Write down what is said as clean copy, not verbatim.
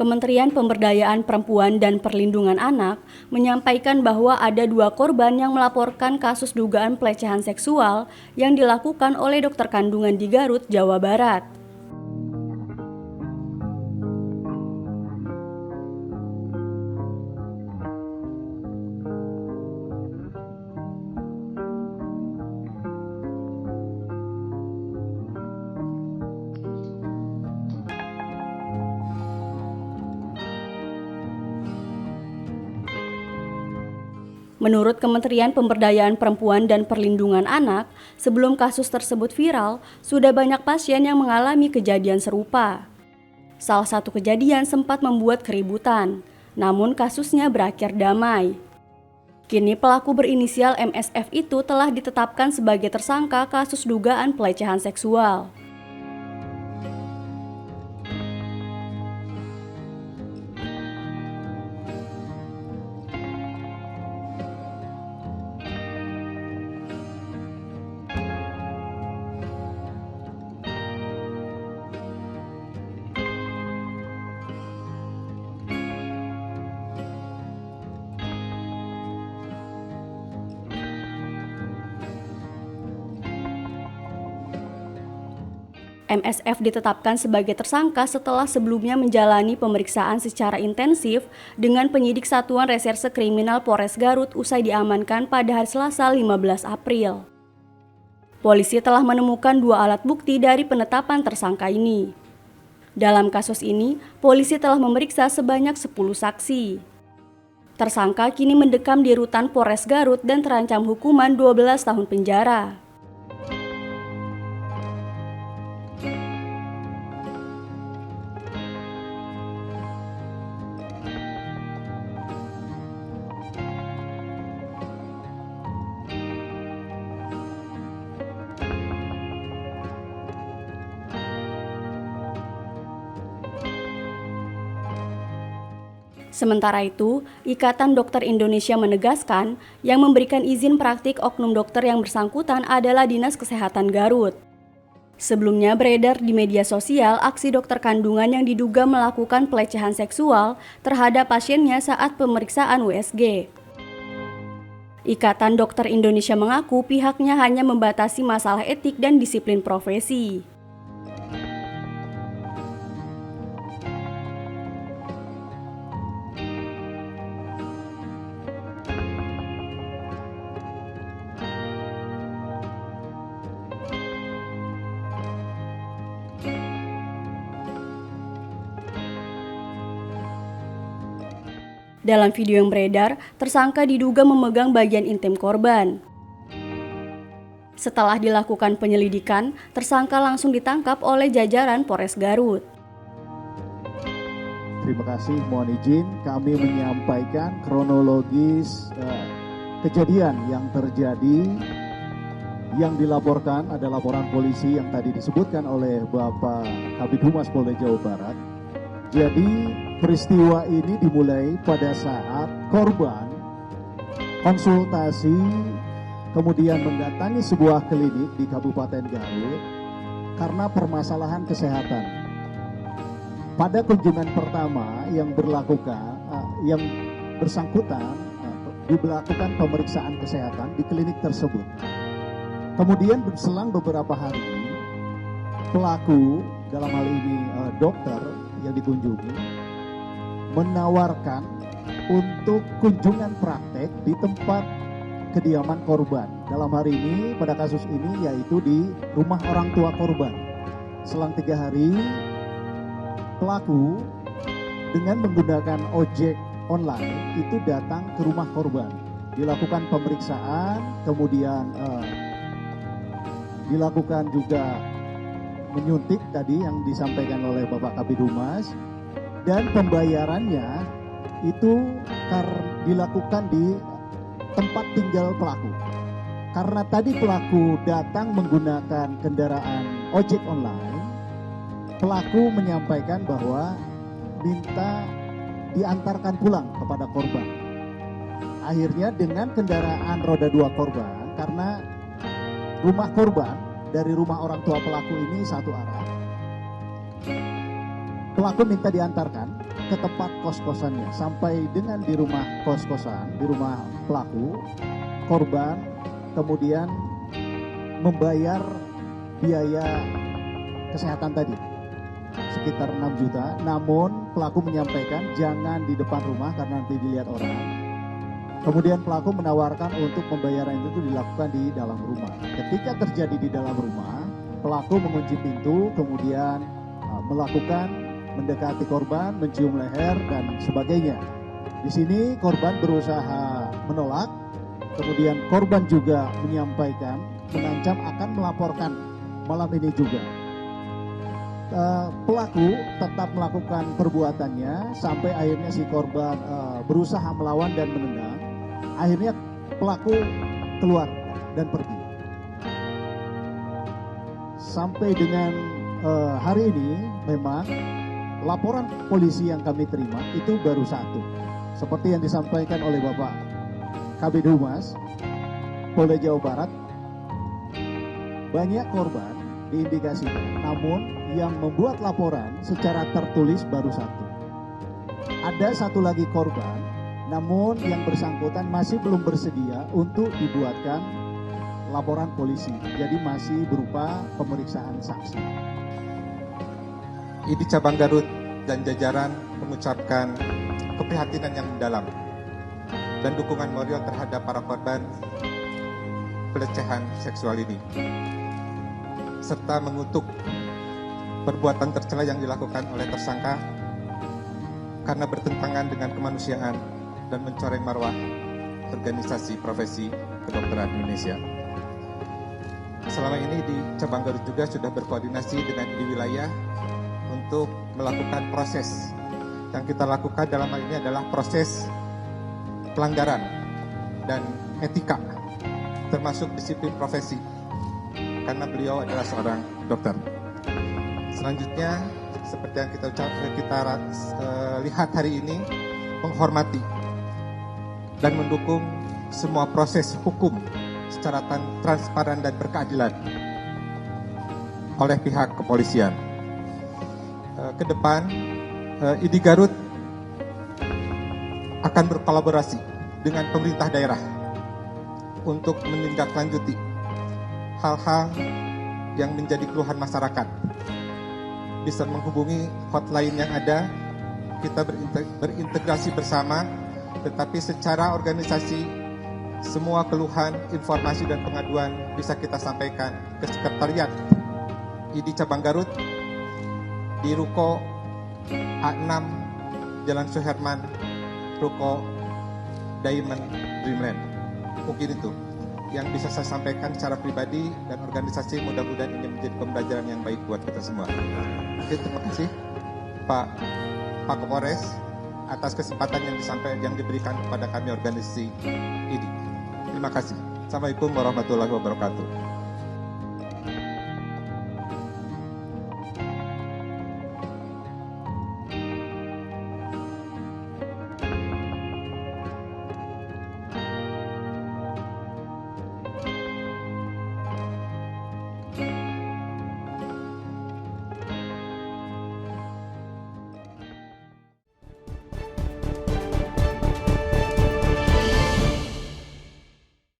Kementerian Pemberdayaan Perempuan dan Perlindungan Anak menyampaikan bahwa ada 2 korban yang melaporkan kasus dugaan pelecehan seksual yang dilakukan oleh dokter kandungan di Garut, Jawa Barat. Menurut Kementerian Pemberdayaan Perempuan dan Perlindungan Anak, sebelum kasus tersebut viral, sudah banyak pasien yang mengalami kejadian serupa. Salah satu kejadian sempat membuat keributan, namun kasusnya berakhir damai. Kini pelaku berinisial MSF itu telah ditetapkan sebagai tersangka kasus dugaan pelecehan seksual. MSF ditetapkan sebagai tersangka setelah sebelumnya menjalani pemeriksaan secara intensif dengan penyidik Satuan Reserse Kriminal Polres Garut usai diamankan pada hari Selasa 15 April. Polisi telah menemukan 2 alat bukti dari penetapan tersangka ini. Dalam kasus ini, polisi telah memeriksa sebanyak 10 saksi. Tersangka kini mendekam di rutan Polres Garut dan terancam hukuman 12 tahun penjara. Sementara itu, Ikatan Dokter Indonesia menegaskan yang memberikan izin praktik oknum dokter yang bersangkutan adalah Dinas Kesehatan Garut. Sebelumnya beredar di media sosial aksi dokter kandungan yang diduga melakukan pelecehan seksual terhadap pasiennya saat pemeriksaan USG. Ikatan Dokter Indonesia mengaku pihaknya hanya membatasi masalah etik dan disiplin profesi. Dalam video yang beredar, tersangka diduga memegang bagian intim korban. Setelah dilakukan penyelidikan, tersangka langsung ditangkap oleh jajaran Polres Garut. Terima kasih, mohon izin kami menyampaikan kronologis kejadian yang terjadi. Yang dilaporkan ada laporan polisi yang tadi disebutkan oleh Bapak Kabid Humas Polda Jawa Barat. Jadi peristiwa ini dimulai pada saat korban konsultasi kemudian mendatangi sebuah klinik di Kabupaten Garut karena permasalahan kesehatan. Pada kunjungan pertama yang bersangkutan dilakukan pemeriksaan kesehatan di klinik tersebut. Kemudian berselang beberapa hari, pelaku dalam hal ini dokter yang dikunjungi menawarkan untuk kunjungan praktek di tempat kediaman korban. Dalam hari ini pada kasus ini yaitu di rumah orang tua korban. Selang 3 hari pelaku dengan menggunakan ojek online itu datang ke rumah korban, dilakukan pemeriksaan, kemudian dilakukan juga menyuntik tadi yang disampaikan oleh Bapak Kabid Humas, dan pembayarannya itu dilakukan di tempat tinggal pelaku. Karena tadi pelaku datang menggunakan kendaraan ojek online, pelaku menyampaikan bahwa minta diantarkan pulang kepada korban. Akhirnya dengan kendaraan roda 2 korban, karena rumah korban dari rumah orang tua pelaku ini satu arah, pelaku minta diantarkan ke tempat kos-kosannya. Sampai dengan di rumah kos-kosan, di rumah pelaku, korban kemudian membayar biaya kesehatan tadi sekitar 6 juta. Namun pelaku menyampaikan jangan di depan rumah karena nanti dilihat orang. Kemudian pelaku menawarkan untuk pembayaran itu dilakukan di dalam rumah. Ketika terjadi di dalam rumah, pelaku mengunci pintu, kemudian mendekati korban, mencium leher dan sebagainya. Di sini korban berusaha menolak, kemudian korban juga mengancam akan melaporkan malam ini juga. Pelaku tetap melakukan perbuatannya sampai akhirnya si korban berusaha melawan dan menendang. Akhirnya pelaku keluar dan pergi. Sampai dengan hari ini memang laporan polisi yang kami terima itu baru satu. Seperti yang disampaikan oleh Bapak Kabid Humas Polda Jawa Barat, banyak korban diindikasikan, namun yang membuat laporan secara tertulis baru satu. Ada satu lagi korban, namun yang bersangkutan masih belum bersedia untuk dibuatkan laporan polisi. Jadi masih berupa pemeriksaan saksi. ID Cabang Garut dan jajaran mengucapkan keprihatinan yang mendalam dan dukungan moral terhadap para korban pelecehan seksual ini, serta mengutuk perbuatan tercela yang dilakukan oleh tersangka karena bertentangan dengan kemanusiaan dan mencoreng marwah organisasi profesi kedokteran Indonesia. Selama ini di Cabang Garut juga sudah berkoordinasi dengan di wilayah untuk melakukan proses. Yang kita lakukan dalam hal ini adalah proses pelanggaran dan etika, termasuk disiplin profesi, karena beliau adalah seorang dokter. Selanjutnya, seperti yang kita lihat hari ini, menghormati dan mendukung semua proses hukum secara transparan dan berkeadilan oleh pihak kepolisian. Ke depan, ID Garut akan berkolaborasi dengan pemerintah daerah untuk menindaklanjuti hal-hal yang menjadi keluhan masyarakat. Bisa menghubungi hotline yang ada, kita berintegrasi bersama, tetapi secara organisasi semua keluhan, informasi dan pengaduan bisa kita sampaikan ke Sekretariat ID Cabang Garut di Ruko A6 Jalan Suherman, Ruko Diamond Dreamland. Mungkin itu yang bisa saya sampaikan secara pribadi dan organisasi. Mudah-mudahan ini menjadi pembelajaran yang baik buat kita semua. Oke, terima kasih Pak Kapolres atas kesempatan yang diberikan kepada kami organisasi ini. Terima kasih. Assalamualaikum warahmatullahi wabarakatuh.